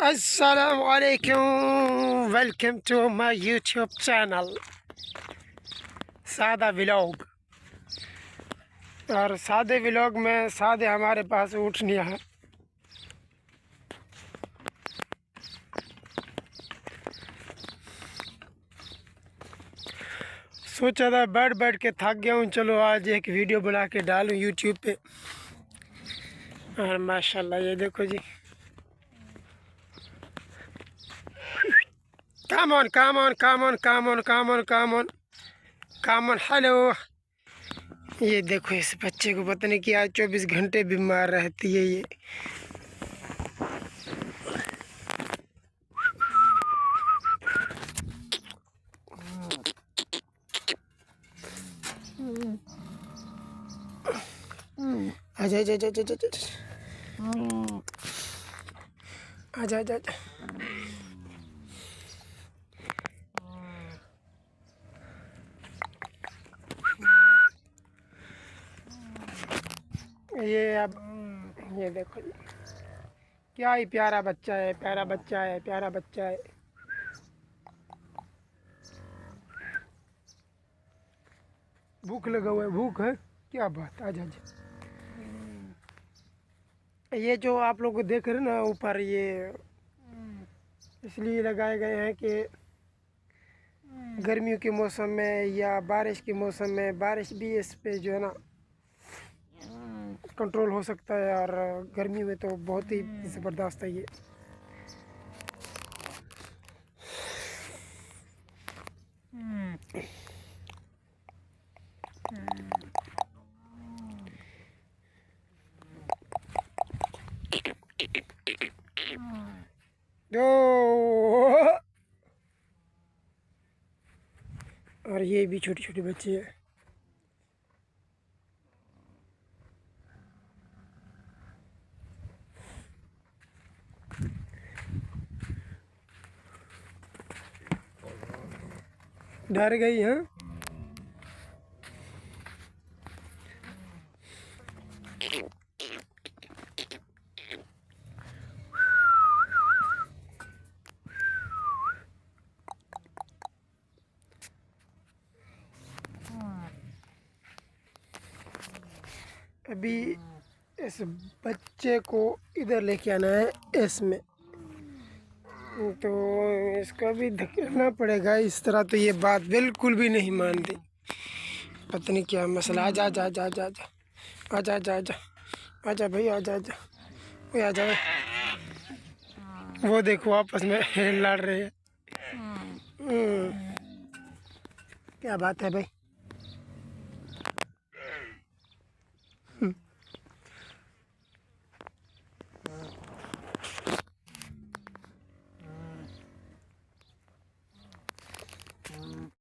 अस्सलामुअलैकुम, welcome to my YouTube channel Saada vlog. और सादे व्लॉग में सादे हमारे पास ऊँटनियाँ हैं। सोचा था बैठ बैठ के थक गया हूँ, चलो आज एक वीडियो बना के डालूँ यूट्यूब पे। और माशाल्लाह ये देखो जी, come on, come on, come on, come on, come on, come on, come on, hello. ये देखो इस बच्चे को पता नहीं क्या 24 घंटे बीमार रहती है ये। आजा आजा आजा आजा आजा आजा आजा। ये अब ये देखो जी, क्या ही प्यारा बच्चा है, प्यारा बच्चा है, प्यारा बच्चा है। भूख लगा हुआ है, भूख है, क्या बात। आजा आजा। ये जो आप लोग देख रहे हैं ना ऊपर, ये इसलिए लगाए गए हैं कि गर्मियों के मौसम में या बारिश के मौसम में बारिश भी इस पे जो है ना कंट्रोल हो सकता है। और गर्मी में तो बहुत ही ज़बरदस्त है ये। और ये भी छोटे छोटे बच्चे हैं। डर गई हैं। अभी इस बच्चे को इधर लेके आना है इसमें, तो इसका भी धकेलना पड़ेगा। इस तरह तो ये बात बिल्कुल भी नहीं मानती, पता नहीं क्या मसला। आजा आजा आजा आजा आजा आजा आजा आजा आजा भाई, आजा आजा भाई, आजा। वो देखो आपस में लड़ रहे हैं। क्या बात है भाई।